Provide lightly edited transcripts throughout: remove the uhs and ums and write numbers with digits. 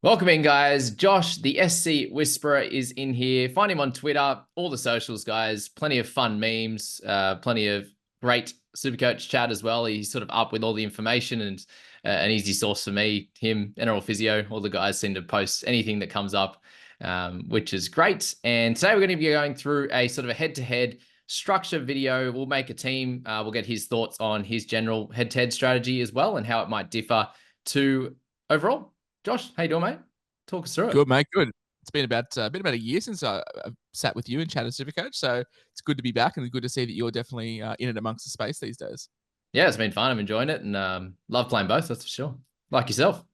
Welcome in, guys. Josh, the SC Whisperer, is in here. Find him on Twitter, all the socials, guys. Plenty of fun memes, plenty of great Supercoach chat as well. He's sort of up with all the information and an easy source for me. Him, NRL Physio, all the guys seem to post anything that comes up, which is great. And today we're going to be going through a sort of a head-to-head structure video. We'll make a team. We'll get his thoughts on his general head-to-head strategy as well and how it might differ to overall. Josh, how you doing, mate? Talk us through it. Good, mate. Good. It's been about a year since I've sat with you and chatted Supercoach, so it's good to be back and good to see that you're definitely in and amongst the space these days. Yeah, it's been fun. I'm enjoying it and love playing both. That's for sure. Like yourself.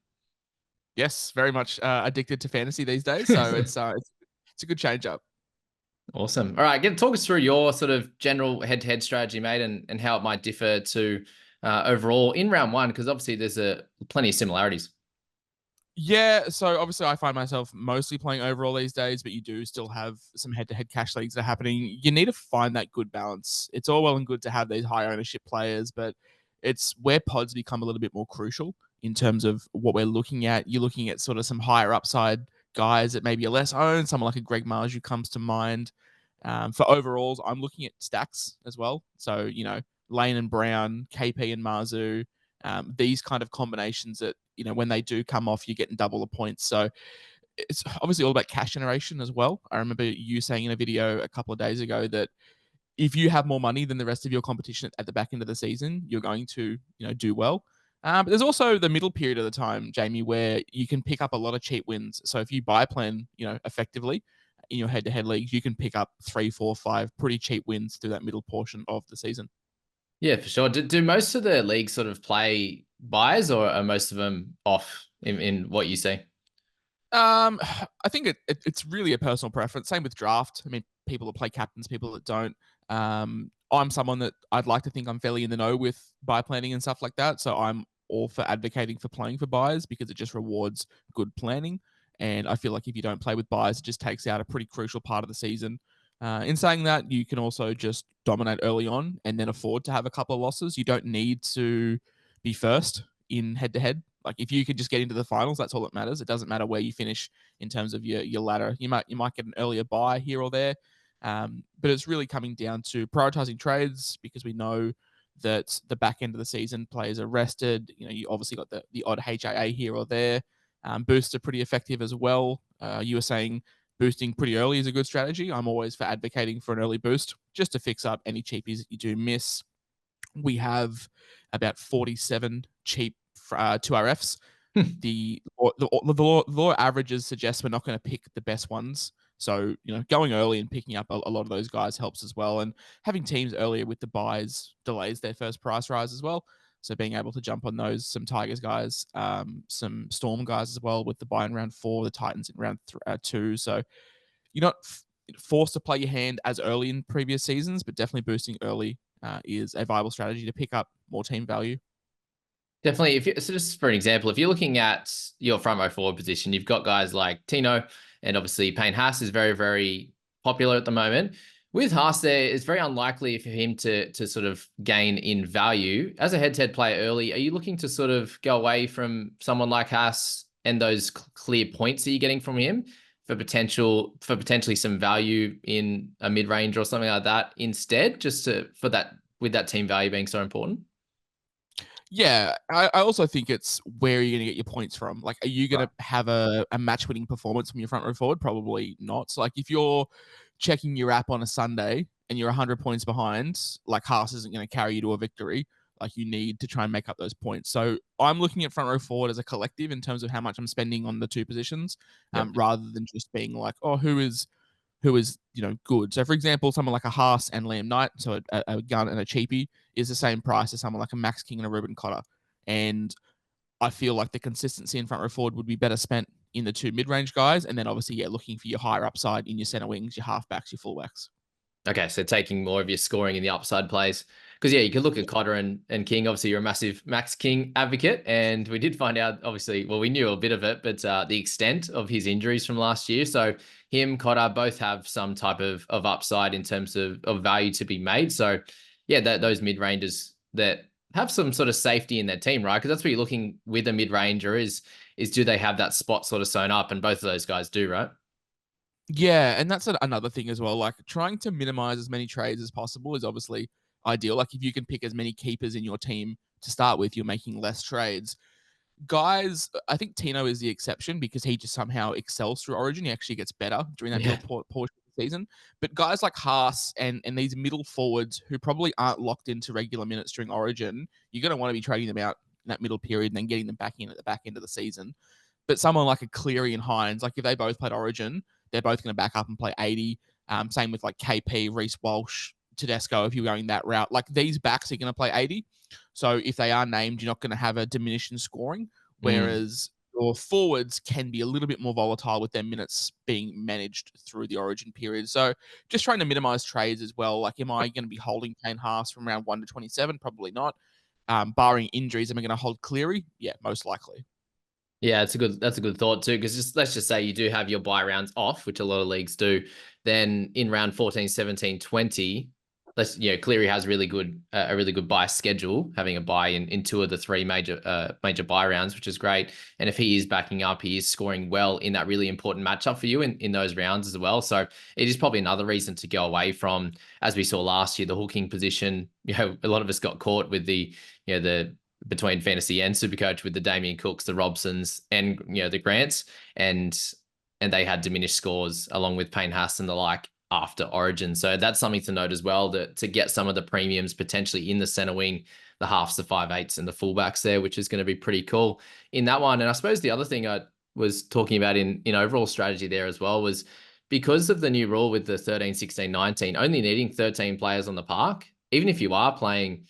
Yes, very much addicted to fantasy these days, so it's a good change up. Awesome. All right, talk us through your sort of general head-to-head strategy, mate, and how it might differ to overall in round one, because obviously there's plenty of similarities. Yeah, so obviously I find myself mostly playing overall these days, but you do still have some head-to-head cash leagues that are happening. You need to find that good balance. It's all well and good to have these high ownership players, but it's where pods become a little bit more crucial in terms of what we're looking at. You're looking at sort of some higher upside guys that maybe are less owned. Someone like a Greg Marju comes to mind. For overalls, I'm looking at stacks as well. So, Lane and Brown, KP and Marzu, these kind of combinations that, when they do come off, you're getting double the points. So it's obviously all about cash generation as well. I remember you saying in a video a couple of days ago that if you have more money than the rest of your competition at the back end of the season, you're going to, do well. But there's also the middle period of the time, Jamie, where you can pick up a lot of cheap wins. So if you buy plan, effectively in your head-to-head leagues, you can pick up 3, 4, 5 pretty cheap wins through that middle portion of the season. Yeah, for sure. Do most of the leagues sort of play buys, or are most of them off in what you see? I think it's really a personal preference. Same with draft. I mean, people that play captains, people that don't. I'm someone that I'd like to think I'm fairly in the know with buy planning and stuff like that. So I'm all for advocating for playing for buys because it just rewards good planning. And I feel like if you don't play with buys, it just takes out a pretty crucial part of the season. In saying that, you can also just dominate early on and then afford to have a couple of losses. You don't need to be first in head to head. Like if you could just get into the finals, that's all that matters. It doesn't matter where you finish in terms of your ladder. You might get an earlier buy here or there, but it's really coming down to prioritizing trades because we know that the back end of the season players are rested. You obviously got the odd HIA here or there. Boosts are pretty effective as well. You were saying boosting pretty early is a good strategy. I'm always for advocating for an early boost just to fix up any cheapies that you do miss. We have about 47 cheap 2RFs. The law averages suggest we're not going to pick the best ones. So, going early and picking up a lot of those guys helps as well. And having teams earlier with the buys delays their first price rise as well. So being able to jump on those, some Tigers guys, some Storm guys as well with the buy in round 4, the Titans in round 2. So you're not forced to play your hand as early in previous seasons, but definitely boosting early is a viable strategy to pick up more team value. Definitely. So just for an example, if you're looking at your front row forward position, you've got guys like Tino, and obviously Payne Haas is very, very popular at the moment. With Haas there, it's very unlikely for him to sort of gain in value. As a head-to-head player early, are you looking to sort of go away from someone like Haas and those clear points that you're getting from him for potentially some value in a mid-range or something like that instead, just with that team value being so important? Yeah, I also think it's where you're going to get your points from. Like, are you going to have a match-winning performance from your front row forward? Probably not. So, like, if you're checking your app on a Sunday and you're 100 points behind, like, Haas isn't going to carry you to a victory. Like, you need to try and make up those points. So, I'm looking at front row forward as a collective in terms of how much I'm spending on the two positions, rather than just being like, oh, who is good. So for example, someone like a Haas and Liam Knight, so a gun and a cheapie, is the same price as someone like a Max King and a Ruben Cotter. And I feel like the consistency in front row forward would be better spent in the two mid-range guys, and then obviously, looking for your higher upside in your center wings, your halfbacks, your fullbacks. Okay, so taking more of your scoring in the upside plays. Because, you could look at Cotter and King. Obviously, you're a massive Max King advocate. And we did find out, obviously, well, we knew a bit of it, but the extent of his injuries from last year. So him, Cotter, both have some type of upside in terms of value to be made. So, yeah, those mid-rangers that have some sort of safety in their team, right? Because that's what you're looking with a mid-ranger is is do they have that spot sort of sewn up? And both of those guys do, right? Yeah, and that's another thing as well. Like trying to minimize as many trades as possible is obviously ideal. Like if you can pick as many keepers in your team to start with, you're making less trades. Guys, I think Tino is the exception because he just somehow excels through Origin. He actually gets better during that Yeah. middle portion of the season. But guys like Haas and these middle forwards who probably aren't locked into regular minutes during Origin, you're going to want to be trading them out in that middle period and then getting them back in at the back end of the season. But someone like a Cleary and Hines, like if they both played Origin, they're both going to back up and play 80. Same with like KP, Reece Walsh, Tedesco, if you're going that route. Like these backs are going to play 80. So if they are named, you're not going to have a diminishing scoring. Mm. Whereas your forwards can be a little bit more volatile with their minutes being managed through the Origin period. So just trying to minimize trades as well. Like, am I going to be holding Kane Haas from round 1 to 27? Probably not. Barring injuries, am I going to hold Cleary? Yeah, most likely. Yeah, that's a good thought too. Because just let's just say you do have your buy rounds off, which a lot of leagues do. Then in round 14, 17, 20, Cleary has a really good buy schedule, having a buy in two of the three major buy rounds, which is great. And if he is backing up, he is scoring well in that really important matchup for you in those rounds as well. So it is probably another reason to go away from, as we saw last year, the hooking position. A lot of us got caught with the between fantasy and Supercoach with the Damien Cooks, the Robsons, and the Grants, and they had diminished scores along with Payne Haas and the like after Origin. So that's something to note as well, that to get some of the premiums potentially in the center wing, the halves, the 5/8s, and the fullbacks there, which is going to be pretty cool in that one. And I suppose the other thing I was talking about in overall strategy there as well was because of the new rule with the 13, 16, 19, only needing 13 players on the park, even if you are playing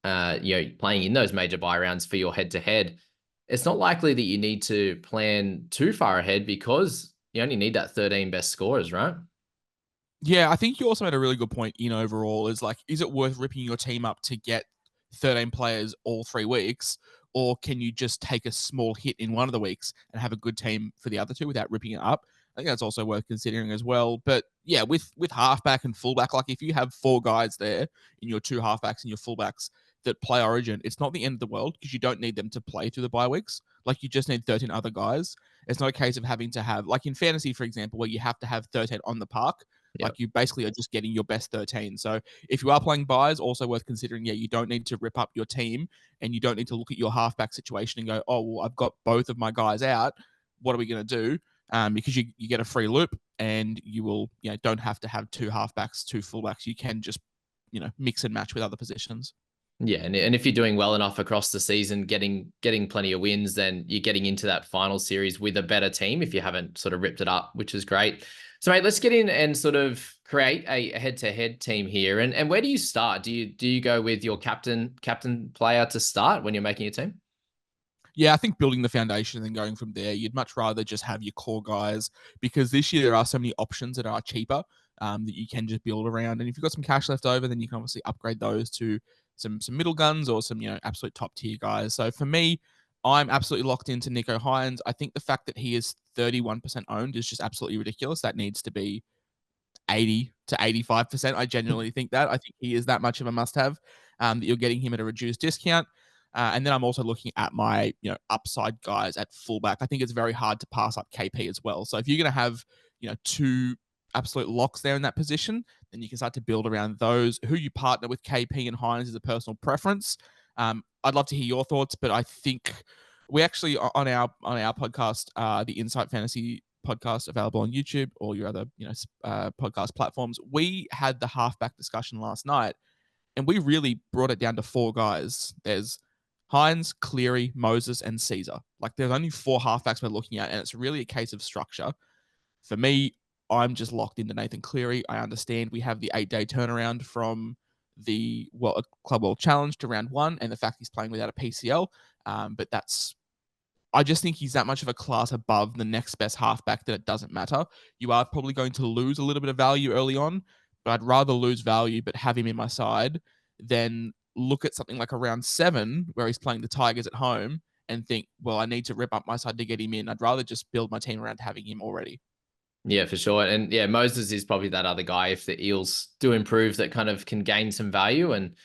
playing in those major buy rounds for your head to head, it's not likely that you need to plan too far ahead because you only need that 13 best scorers, right? Yeah, I think you also made a really good point in overall is like, is it worth ripping your team up to get 13 players all 3 weeks? Or can you just take a small hit in one of the weeks and have a good team for the other two without ripping it up? I think that's also worth considering as well. But yeah, with halfback and fullback, like if you have 4 guys there in your 2 halfbacks and your fullbacks that play Origin, it's not the end of the world because you don't need them to play through the bye weeks. Like you just need 13 other guys. It's not a case of having to have, like in fantasy, for example, where you have to have 13 on the park. Yeah. Like you basically are just getting your best 13. So if you are playing buys, also worth considering, yeah, you don't need to rip up your team and you don't need to look at your halfback situation and go, oh, well, I've got both of my guys out. What are we going to do? Because you get a free loop and you will, don't have to have 2 halfbacks, 2 fullbacks. You can just, mix and match with other positions. Yeah, and if you're doing well enough across the season, getting plenty of wins, then you're getting into that final series with a better team if you haven't sort of ripped it up, which is great. So, mate, let's get in and sort of create a head-to-head team here. And where do you start? Do you go with your captain player to start when you're making a team? Yeah, I think building the foundation and then going from there, you'd much rather just have your core guys because this year there are so many options that are cheaper that you can just build around. And if you've got some cash left over, then you can obviously upgrade those to some middle guns or some absolute top tier guys. So for me, I'm absolutely locked into Nico Hines. I think the fact that he is 31% owned is just absolutely ridiculous. That needs to be 80 to 85%. I genuinely think that. I think he is that much of a must-have that you're getting him at a reduced discount. And then I'm also looking at my upside guys at fullback. I think it's very hard to pass up KP as well. So if you're going to have 2 absolute locks there in that position, then you can start to build around those. Who you partner with KP and Hines is a personal preference. I'd love to hear your thoughts, but I think we actually on our podcast, the Insight Fantasy podcast available on YouTube or your other podcast platforms, we had the halfback discussion last night, and we really brought it down to 4 guys. There's Hines, Cleary, Moses, and Caesar. Like there's only 4 halfbacks we're looking at, and it's really a case of structure. For me, I'm just locked into Nathan Cleary. I understand we have the 8-day turnaround from the Club World Challenge to round 1, and the fact he's playing without a PCL. But I just think he's that much of a class above the next best halfback that it doesn't matter. You are probably going to lose a little bit of value early on, but I'd rather lose value but have him in my side than look at something like around 7 where he's playing the Tigers at home and think, well, I need to rip up my side to get him in. I'd rather just build my team around having him already. Yeah, for sure. And yeah, Moses is probably that other guy, if the Eels do improve, that kind of can gain some value, and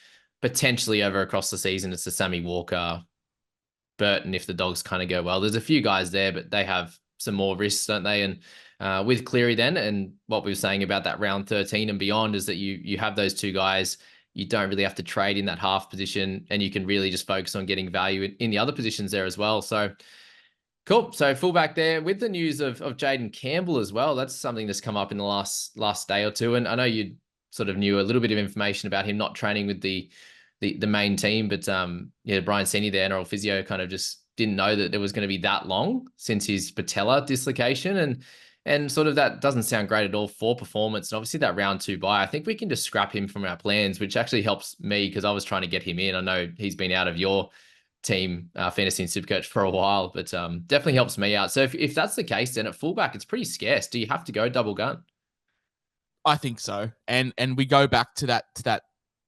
potentially over across the season, it's a Sammy Walker Burton if the Dogs kind of go well. There's a few guys there, but they have some more risks, don't they? And with Cleary then, and what we were saying about that round 13 and beyond is that you have those two guys. You don't really have to trade in that half position, and you can really just focus on getting value in the other positions there as well. So cool. So fullback there with the news of Jaden Campbell as well. That's something that's come up in the last day or two. And I know you sort of knew a little bit of information about him not training with the main team, but yeah, Brian Seney, the NRL physio, kind of just didn't know that it was going to be that long since his patella dislocation, and sort of that doesn't sound great at all for performance. And obviously that round 2 bye, I think we can just scrap him from our plans, which actually helps me because I was trying to get him in. I know he's been out of your team, Fantasy and Supercoach, for a while, but definitely helps me out. So if that's the case, then at fullback, it's pretty scarce. Do you have to go double gun? I think so. And we go back to that,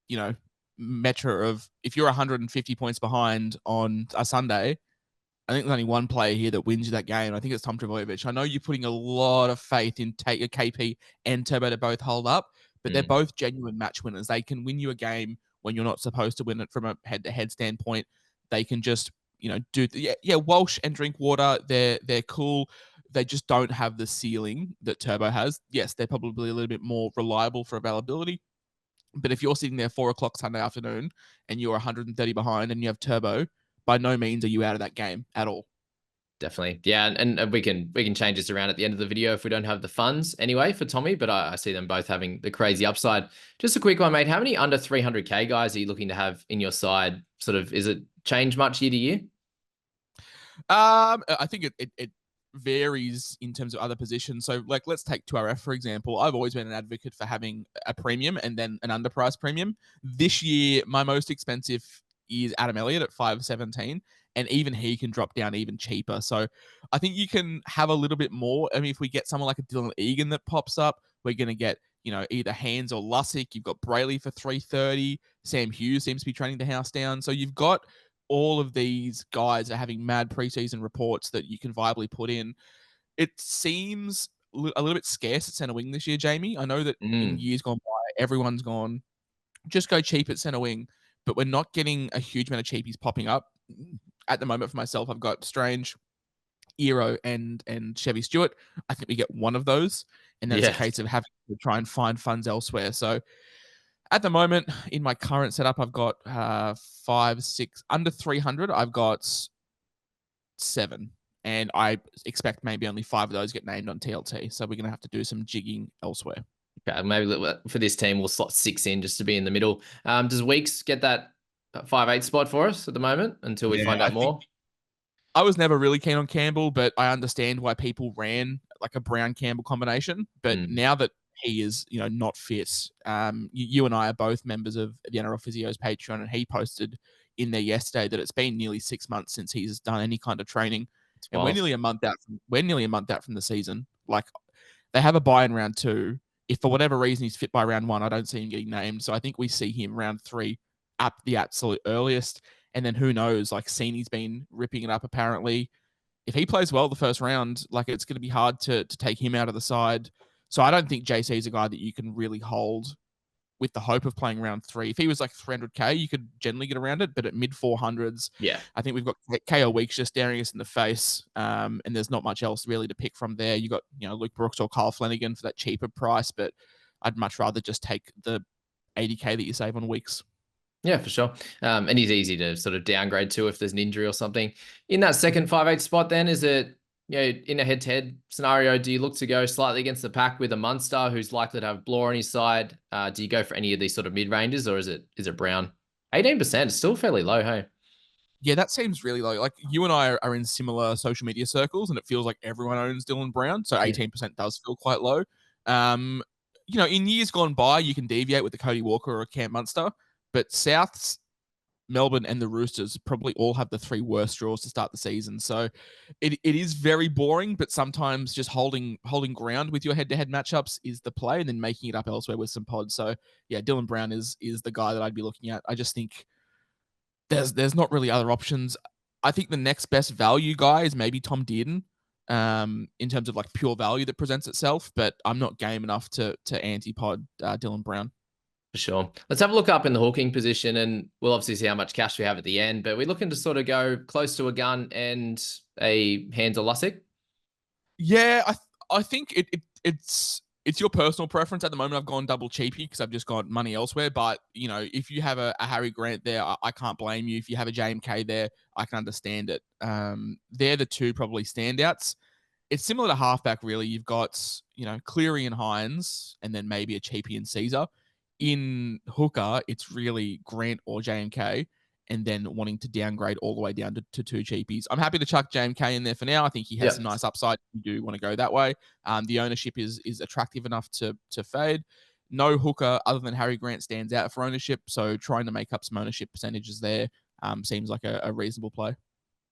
you know, measure of if you're 150 points behind on a Sunday, I think there's only one player here that wins you that game. I think it's Tom Trbojevic. I know you're putting a lot of faith in take a KP and Turbo to both hold up, but they're both genuine match winners. They can win you a game when you're not supposed to win it from a head-to-head standpoint. They can just, you know, Walsh and Drinkwater, they're cool. They just don't have the ceiling that Turbo has. Yes, they're probably a little bit more reliable for availability. But if you're sitting there 4 o'clock Sunday afternoon and you're 130 behind and you have Turbo, by no means are you out of that game at all. Definitely. Yeah. And we can change this around at the end of the video if we don't have the funds anyway for Tommy, but I see them both having the crazy upside. Just a quick one, mate. How many under 300K guys are you looking to have in your side? Sort of, is it change much year to year? I think it varies in terms of other positions. So, like, let's take 2RF, for example. I've always been an advocate for having a premium and then an underpriced premium. This year, my most expensive is Adam Elliott at 517, and even he can drop down even cheaper. So I think you can have a little bit more. I mean, if we get someone like a Dylan Egan that pops up, we're going to get, you know, either Hands or Lussick. You've got Brayley for 330. Sam Hughes seems to be training the house down. So you've got all of these guys are having mad preseason reports that you can viably put in. It seems a little bit scarce at center wing this year, Jamie. I know that in years gone by, everyone's gone, just go cheap at center wing, but we're not getting a huge amount of cheapies popping up. At the moment for myself, I've got Strange, Eero, and Chevy Stewart. I think we get one of those, and then it's a case of having to try and find funds elsewhere. So at the moment, in my current setup, I've got 5, 6, under 300. I've got 7, and I expect maybe only 5 of those get named on TLT. So we're going to have to do some jigging elsewhere. Okay, maybe for this team, we'll slot 6 in just to be in the middle. Does Weeks get that 5-8 spot for us at the moment until we find out more? I was never really keen on Campbell, but I understand why people ran like a Brown Campbell combination. But now that he is, you know, not fit, you and I are both members of the NRL Physio's Patreon, and he posted in there yesterday that it's been nearly 6 months since he's done any kind of training, and we're nearly a month out. We're nearly a month out from the season. Like, they have a bye in round 2. If for whatever reason he's fit by round 1, I don't see him getting named. So I think we see him round 3 at the absolute earliest. And then who knows, like, Seeney's been ripping it up apparently. If he plays well the first round, like, it's going to be hard to take him out of the side. So I don't think JC is a guy that you can really hold with the hope of playing round 3. If he was like 300K, you could generally get around it. But at mid 400s, I think we've got KO Weeks just staring us in the face. And there's not much else really to pick from there. You got, you know, Luke Brooks or Kyle Flanagan for that cheaper price, but I'd much rather just take the 80K that you save on Weeks. Yeah, for sure. And he's easy to sort of downgrade to if there's an injury or something. In that second 5-8 spot, then, is it, you know, in a head-to-head scenario, do you look to go slightly against the pack with a Munster who's likely to have Blore on his side? Do you go for any of these sort of mid-ranges, or is it Brown? 18% is still fairly low, hey? Yeah, that seems really low. Like, you and I are in similar social media circles, and it feels like everyone owns Dylan Brown. So 18% does feel quite low. You know, in years gone by, you can deviate with the Cody Walker or Cam Munster, but Souths, Melbourne, and the Roosters probably all have the 3 worst draws to start the season. So it is very boring, but sometimes just holding ground with your head-to-head matchups is the play, and then making it up elsewhere with some pods. So yeah, Dylan Brown is the guy that I'd be looking at. I just think there's not really other options. I think the next best value guy is maybe Tom Dearden, in terms of like pure value that presents itself, but I'm not game enough to anti-pod Dylan Brown. For sure. Let's have a look up in the hooking position, and we'll obviously see how much cash we have at the end. But we're looking to sort of go close to a gun and a hands or Lussick. Yeah, I think it's your personal preference. At the moment, I've gone double cheapy because I've just got money elsewhere. But if you have a Harry Grant there, I can't blame you. If you have a JMK there, I can understand it. They're the two probably standouts. It's similar to halfback, really. You've got Cleary and Hines, and then maybe a cheapy and Caesar. In hooker, it's really Grant or JMK, and then wanting to downgrade all the way down to two cheapies. I'm happy to chuck JMK in there for now. I think he has some nice upside. You do want to go that way. The ownership is attractive enough to fade. No hooker other than Harry Grant stands out for ownership, so trying to make up some ownership percentages there seems like a reasonable play.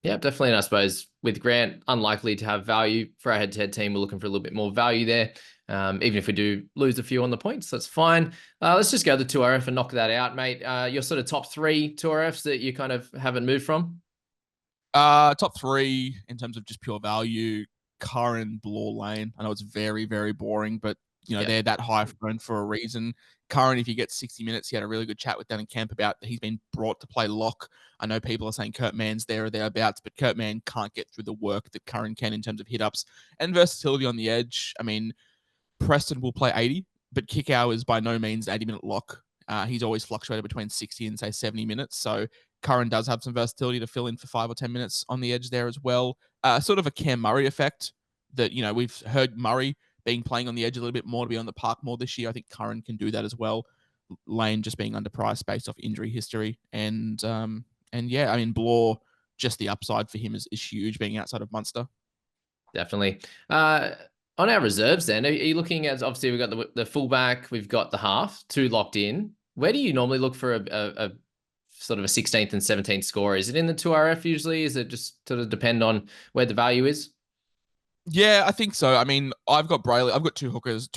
Yeah, definitely. And I suppose with Grant, unlikely to have value for our head-to-head team. We're looking for a little bit more value there. Even if we do lose a few on the points, that's fine. Let's just go the 2RF and knock that out, mate. Your sort of top 3 2RFs that you kind of haven't moved from? Top 3 in terms of just pure value, Curran, Blore Lane. I know it's very, very boring, but they're that high phone for a reason. Curran, if he gets 60 minutes, he had a really good chat with Dan in camp about he's been brought to play lock. I know people are saying Kurt Mann's there or thereabouts, but Kurt Mann can't get through the work that Curran can in terms of hit ups and versatility on the edge. I mean, Preston will play 80, but Kickow is by no means 80-minute lock. He's always fluctuated between 60 and say 70 minutes. So Curran does have some versatility to fill in for 5 or 10 minutes on the edge there as well. Sort of a Cam Murray effect that, we've heard Murray being playing on the edge a little bit more to be on the park more this year. I think Curran can do that as well. Lane just being underpriced based off injury history. And yeah, I mean, Blore, just the upside for him is huge being outside of Munster. Definitely. On our reserves then, are you looking at, obviously we've got the fullback, we've got the half, 2 locked in. Where do you normally look for a sort of a 16th and 17th score? Is it in the 2RF usually? Is it just sort of depend on where the value is? Yeah, I think so. I mean, I've got Brayley. I've got 2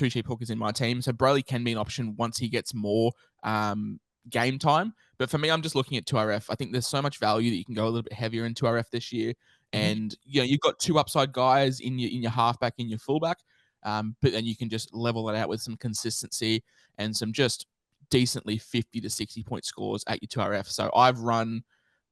cheap hookers in my team. So Brayley can be an option once he gets more game time. But for me, I'm just looking at 2RF. I think there's so much value that you can go a little bit heavier in 2RF this year. And you've got 2 upside guys in your halfback, in your fullback. But then you can just level it out with some consistency and some just decently 50 to 60 point scores at your 2RF. So I've run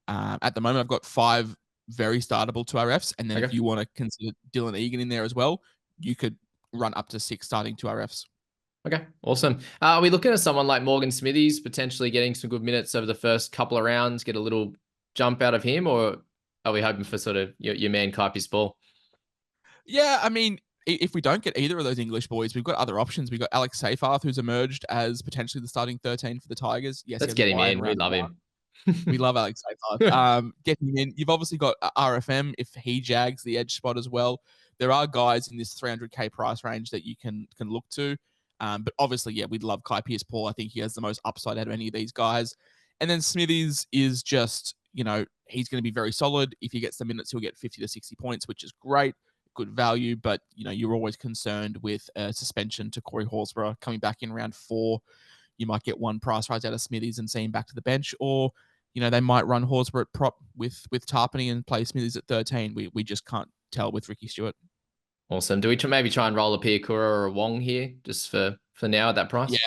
at the moment, I've got 5 very startable 2RFs. And then if you want to consider Dylan Egan in there as well, you could run up to 6 starting 2RFs. Okay, awesome. Are we looking at someone like Morgan Smithies potentially getting some good minutes over the first couple of rounds, get a little jump out of him, or are we hoping for sort of your man Kaipi's ball? Yeah, I mean, if we don't get either of those English boys, we've got other options. We've got Alex Seyfarth, who's emerged as potentially the starting 13 for the Tigers. Yes, Let's get him in. We love him. We love Alex Seyfarth. Get him in. You've obviously got RFM if he jags the edge spot as well. There are guys in this 300K price range that you can look to. But obviously, yeah, we'd love Kai Pearce-Paul. I think he has the most upside out of any of these guys. And then Smithies is just, he's going to be very solid. If he gets the minutes, he'll get 50 to 60 points, which is great. Good value, but you're always concerned with a suspension to Corey Horsburgh coming back in round 4. You might get one price rise out of Smithies and see him back to the bench, or they might run Horsburgh at prop with Tarpany and play Smithies at 13. We just can't tell with Ricky Stewart. Awesome. Do we maybe try and roll a Piakura or a Wong here just for now at that price? Yeah,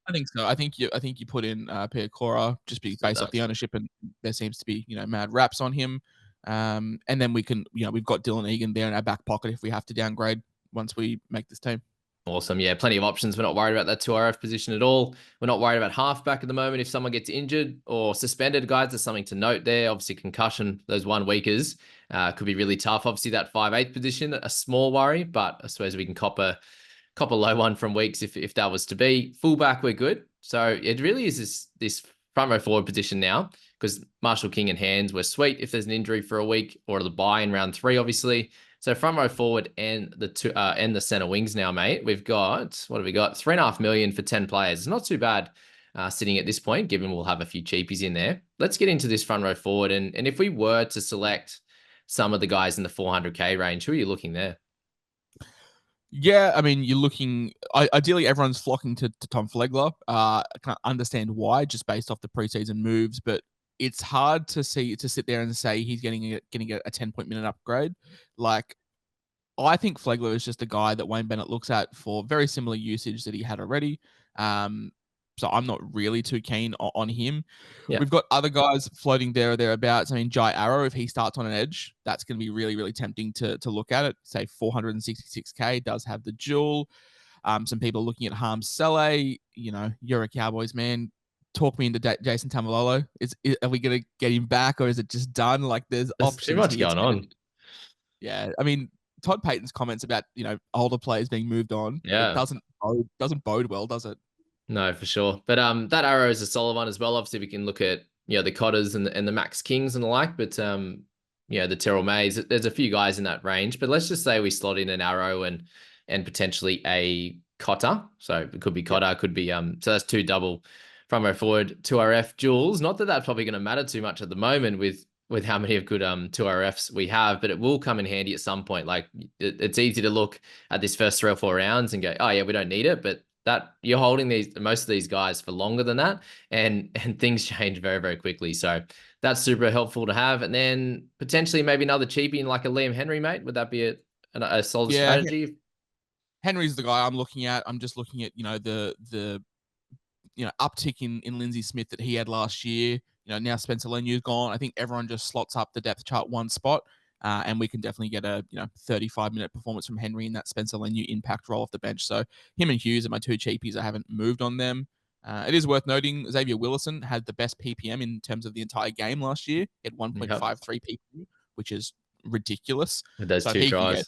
I think so. I think you put in Piakura just based off the ownership, and there seems to be mad raps on him. And then we can we've got Dylan Egan there in our back pocket if we have to downgrade once we make this team. Awesome. Yeah, plenty of options. We're not worried about that 2RF position at all. We're not worried about halfback at the moment. If someone gets injured or suspended, guys, there's something to note there. Obviously, concussion, those 1 weekers could be really tough. Obviously, that 5/8 position, a small worry, but I suppose we can cop a low one from weeks if that was to be. Fullback, we're good. So it really is this front row forward position now, because Marshall King and Hands were sweet if there's an injury for a week or the bye in round 3, obviously. So front row forward and the center wings now, mate. We've got, what have we got? 3.5 million for 10 players. It's not too bad sitting at this point, given we'll have a few cheapies in there. Let's get into this front row forward. And if we were to select some of the guys in the 400K range, who are you looking there? Yeah, I mean, you're looking. Ideally, everyone's flocking to Tom Flegler. I can't understand why, just based off the preseason moves, but it's hard to sit there and say he's getting a 10-point minute upgrade. Like, I think Flegler is just a guy that Wayne Bennett looks at for very similar usage that he had already. So I'm not really too keen on him. Yeah. We've got other guys floating there or thereabouts. I mean, Jai Arrow, if he starts on an edge, that's going to be really, really tempting to look at it. Say 466K, does have the dual. Some people looking at Harm Saleh. You're a Cowboys man. Talk me into Jason Tamalolo. Are we going to get him back, or is it just done? Like, there's There's too options much here. going on. Yeah, I mean, Todd Payton's comments about older players being moved on. It Yeah. doesn't bode well, does it? No, for sure. But that Arrow is a solid one as well. Obviously, we can look at the Cotters and the Max Kings and the like. But the Terrell Mays. There's a few guys in that range. But let's just say we slot in an Arrow and potentially a Cotter. So it could be Cotter, could be So that's two double from our forward 2RF duels. Not that that's probably going to matter too much at the moment with how many of good 2RFs we have, but it will come in handy at some point. Like it's easy to look at this first 3 or 4 rounds and go, oh yeah, we don't need it, but that you're holding most of these guys for longer than that, and things change very, very quickly. So that's super helpful to have. And then potentially maybe another cheapie in like a Liam Henry, mate. Would that be a solid strategy? Henry's the guy I'm looking at. I'm just looking at the uptick in Lindsay Smith that he had last year. Now Spencer Lenu's gone. I think everyone just slots up the depth chart one spot, and we can definitely get a 35-minute performance from Henry in that Spencer Lenu impact role off the bench. So him and Hughes are my two cheapies. I haven't moved on them. It is worth noting Xavier Willison had the best PPM in terms of the entire game last year at 1.53 PPM, which is ridiculous. With those so two tries,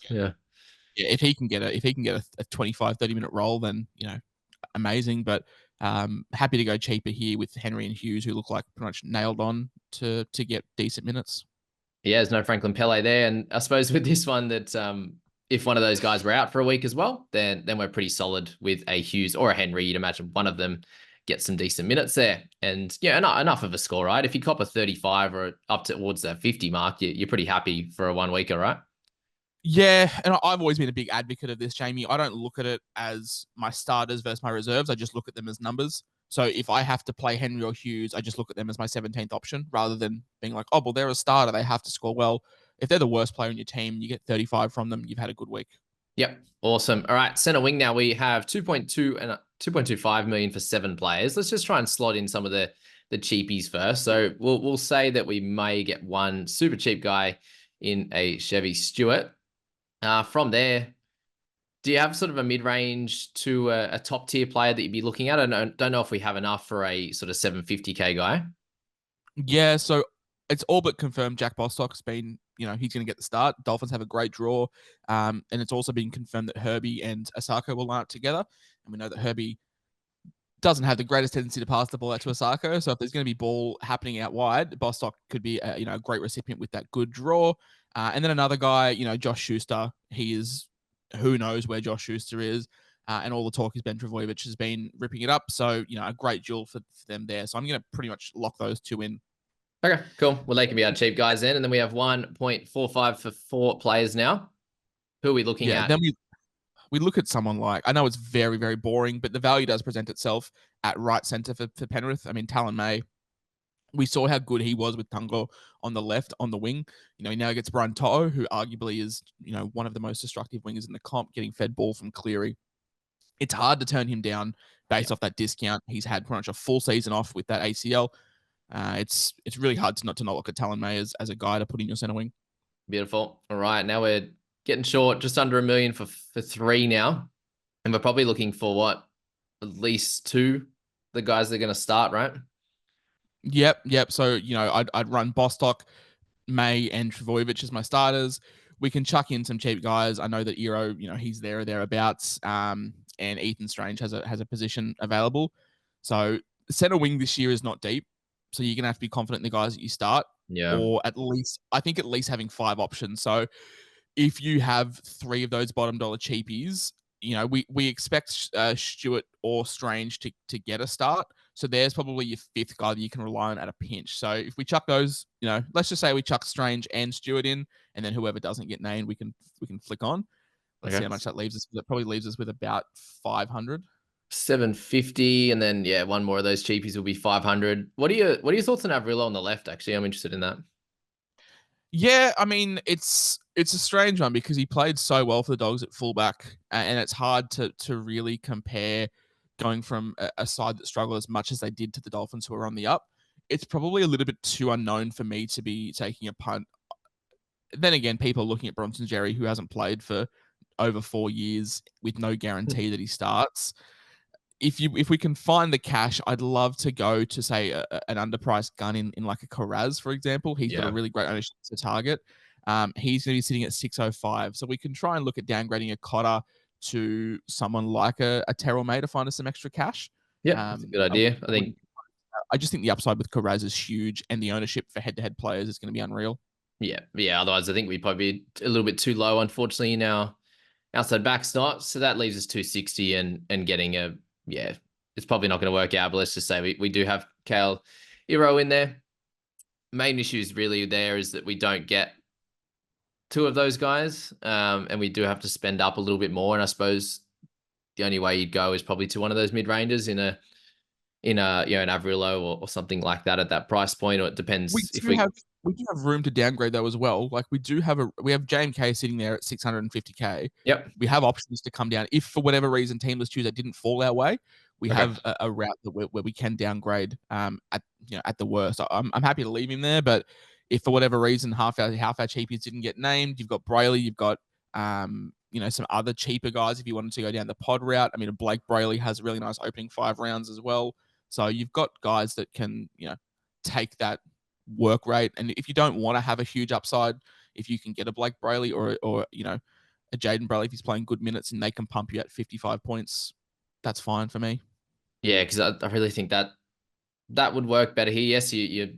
if he can get a 25-30-minute role, then amazing. But happy to go cheaper here with Henry and Hughes, who look like pretty much nailed on to get decent minutes. Yeah, there's no Franklin Pele there. And I suppose with this one that if one of those guys were out for a week as well, then we're pretty solid with a Hughes or a Henry. You'd imagine one of them gets some decent minutes there. And enough of a score, right? If you cop a 35 or up towards that 50 mark, you're pretty happy for a 1 weeker, right? Yeah, and I've always been a big advocate of this, Jamie. I don't look at it as my starters versus my reserves. I just look at them as numbers. So if I have to play Henry or Hughes, I just look at them as my 17th option rather than being like, oh, well, they're a starter. They have to score well. If they're the worst player in your team, you get 35 from them, you've had a good week. Yep. Awesome. All right. Center wing now. We have 2.2 and 2.25 million for 7 players. Let's just try and slot in some of the cheapies first. So we'll say that we may get one super cheap guy in a Chevy Stewart. From there, do you have sort of a mid-range to a top-tier player that you'd be looking at? I don't know if we have enough for a sort of 750K guy. Yeah, so it's all but confirmed Jack Bostock's been, he's going to get the start. Dolphins have a great draw. And it's also been confirmed that Herbie and Asako will line up together. And we know that Herbie doesn't have the greatest tendency to pass the ball out to Asako. So if there's going to be ball happening out wide, Bostock could be a great recipient with that good draw. And then another guy, Josh Schuster, he is, who knows where Josh Schuster is. And all the talk is Ben Travojevic has been ripping it up. So, a great duel for them there. So I'm going to pretty much lock those two in. Okay, cool. Well, they can be our cheap guys then. And then we have 1.45 for 4 players now. Who are we looking at? Then we look at someone like, I know it's very, very boring, but the value does present itself at right center for Penrith. I mean, Talon May, we saw how good he was with Tungo on the left, on the wing. He now gets Brian To'o, who arguably is, one of the most destructive wingers in the comp, getting fed ball from Cleary. It's hard to turn him down based off that discount. He's had pretty much a full season off with that ACL. It's really hard to not look at Talon May as a guy to put in your center wing. Beautiful. All right, now we're getting short, just under $1 million for 3 now. And we're probably looking for what? At least 2, the guys that are going to start, right? Yep. So, I'd run Bostock, May, and Travojevic as my starters. We can chuck in some cheap guys. I know that Eero, he's there or thereabouts. And Ethan Strange has a position available. So center wing this year is not deep. So you're going to have to be confident in the guys that you start. Yeah. Or at least having 5 options. So if you have 3 of those bottom dollar cheapies, we expect Stewart or Strange to get a start. So there's probably your 5th guy that you can rely on at a pinch. So if we chuck those, let's just say we chuck Strange and Stewart in, and then whoever doesn't get named, we can flick on. Let's see how much that leaves us. That probably leaves us with about 500. 750, and then one more of those cheapies will be 500. What are your thoughts on Averillo on the left? Actually, I'm interested in that. Yeah, I mean it's a strange one because he played so well for the Dogs at fullback, and it's hard to really compare going from a side that struggled as much as they did to the Dolphins, who are on the up. It's probably a little bit too unknown for me to be taking a punt. Then again, people are looking at Bronson Jerry, who hasn't played for over 4 years with no guarantee that he starts. If we can find the cash, I'd love to go to say an underpriced gun in like a Carraz, for example. He's got a Yeah. really great ownership to target. He's going to be sitting at 605, so we can try and look at downgrading a Cotter to someone like a Terrell May to find us some extra cash. Yeah, that's a good idea. I just think the upside with Carraz is huge, and the ownership for head-to-head players is going to be unreal. Yeah. Otherwise, I think we'd probably be a little bit too low, unfortunately, in our outside back slot. So that leaves us 260 and getting it's probably not going to work out. But let's just say we do have Kale Iro in there. Main issues really there is that we don't get two of those guys, and we do have to spend up a little bit more. And I suppose the only way you'd go is probably to one of those mid rangers in an Averillo or something like that at that price point. Or it depends We do have room to downgrade though as well. Like we have JMK sitting there at 650k. Yep. We have options to come down if for whatever reason Teamless Tuesday didn't fall our way. We have a route where we can downgrade at the worst. I'm happy to leave him there, but if for whatever reason half our cheapies didn't get named, you've got Brayley, you've got some other cheaper guys if you wanted to go down the pod route. I mean, Blake Brayley has a really nice opening 5 rounds as well. So you've got guys that can take that work rate, and if you don't want to have a huge upside, if you can get a Blake Brayley or a Jaden Brayley if he's playing good minutes and they can pump you at 55 points, that's fine for me. Yeah, because I really think that would work better here. Yes, you're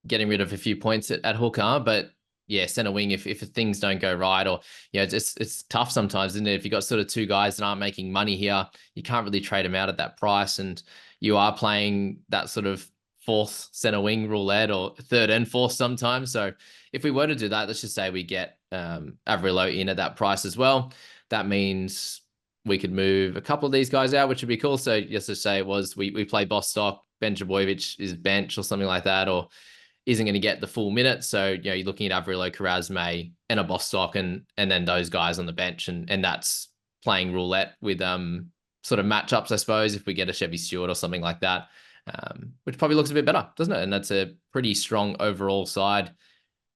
getting rid of a few points at hooker, but yeah, center wing, if things don't go right, or it's tough sometimes, isn't it? If you got sort of two guys that aren't making money here, you can't really trade them out at that price, and you are playing that sort of fourth center wing roulette or third and fourth sometimes. So if we were to do that, let's just say we get Averillo in at that price as well. That means we could move a couple of these guys out, which would be cool. So just to say it was we play Bostock, Ben Jabojevic is bench or something like that, or isn't going to get the full minute. So you're looking at Averillo, Carraz, May, and a Bostock, and then those guys on the bench, and that's playing roulette with sort of matchups, I suppose, if we get a Chevy Stewart or something like that. Which probably looks a bit better, doesn't it? And that's a pretty strong overall side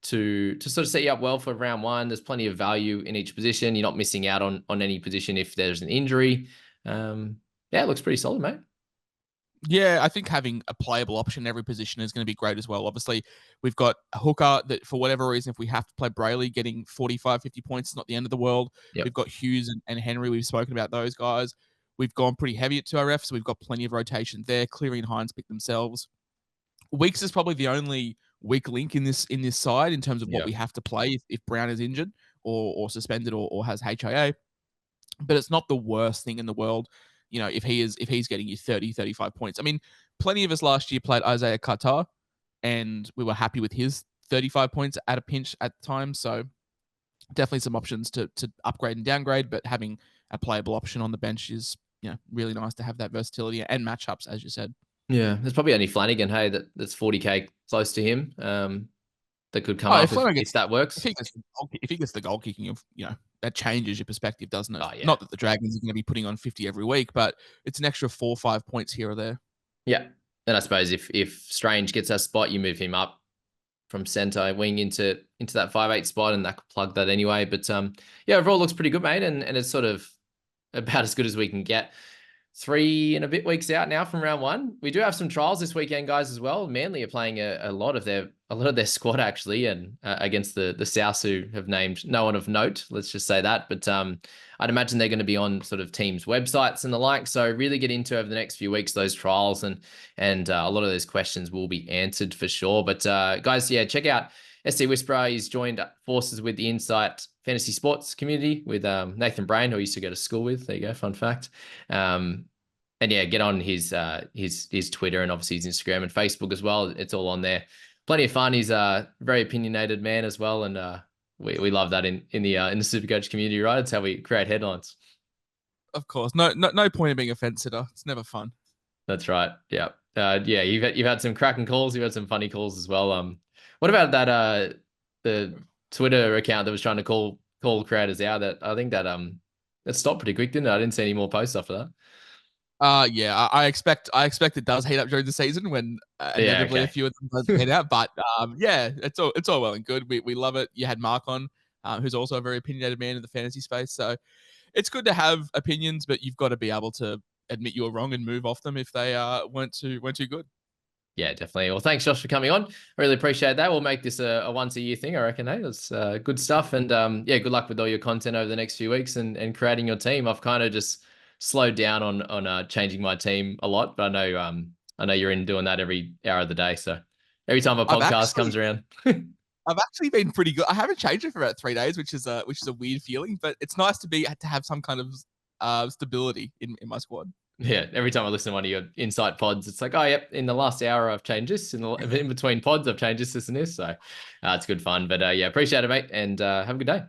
to sort of set you up well for round one. There's plenty of value in each position. You're not missing out on any position if there's an injury. It looks pretty solid, mate. Yeah, I think having a playable option in every position is going to be great as well. Obviously, we've got a hooker that for whatever reason, if we have to play Brayley, getting 45, 50 points is not the end of the world. Yep. We've got Hughes and Henry. We've spoken about those guys. We've gone pretty heavy at 2RF, so we've got plenty of rotation there. Cleary and Hines pick themselves. Weeks is probably the only weak link in this side in terms of what we have to play if Brown is injured or suspended or has HIA. But it's not the worst thing in the world, if he's getting you 30, 35 points. I mean, plenty of us last year played Isaiah Qatar, and we were happy with his 35 points at a pinch at the time. So definitely some options to upgrade and downgrade, but having a playable option on the bench is really nice to have that versatility and matchups, as you said. Yeah, there's probably only Flanagan, hey, that's 40k close to him. That could come up if that works. If he gets the goal kicking, that changes your perspective, doesn't it? Oh, yeah. Not that the Dragons are going to be putting on 50 every week, but it's an extra 4 or 5 points here or there. Yeah, and I suppose if Strange gets that spot, you move him up from center wing into that 5'8" spot, and that could plug that anyway. But overall looks pretty good, mate, and it's sort of about as good as we can get. 3 and a bit weeks out now from round one. We do have some trials this weekend, guys, as well. Manly are playing a lot of their squad actually, and against the Souths, who have named no one of note. Let's just say that. But I'd imagine they're going to be on sort of teams' websites and the like. So really get into over the next few weeks those trials, and a lot of those questions will be answered for sure. But guys, check out SC Whisperer. He's joined forces with the Insight Fantasy Sports community with Nathan Brain, who I used to go to school with. There you go, fun fact. And get on his Twitter and obviously his Instagram and Facebook as well. It's all on there. Plenty of fun. He's a very opinionated man as well, and we love that in the Supercoach community, right? It's how we create headlines. Of course, no point in being a fence sitter. It's never fun. That's right. Yeah, you've had some cracking calls. You've had some funny calls as well. What about that? The Twitter account that was trying to call creators out. That I think that stopped pretty quick, didn't it? I didn't see any more posts after that. Yeah, I expect it does heat up during the season when Yeah, inevitably a okay. few of them does head out. But yeah, it's all well and good. We love it. You had Mark on, who's also a very opinionated man in the fantasy space. So it's good to have opinions, but you've got to be able to admit you're wrong and move off them if they weren't too good. Yeah, definitely. Well, thanks, Josh, for coming on. I really appreciate that. We'll make this a once a year thing, I reckon. Hey, that's good stuff. And yeah, good luck with all your content over the next few weeks and creating your team. I've kind of just slowed down on changing my team a lot, but I know you're in doing that every hour of the day. So every time a I've podcast actually comes around. I've actually been pretty good. I haven't changed it for about 3 days, which is a weird feeling, but it's nice to have some kind of stability in my squad. Yeah, every time I listen to one of your insight pods, it's like, oh, yep, in the last hour I've changed this. In between pods, I've changed this and this. So it's good fun. But yeah, appreciate it, mate. And have a good day.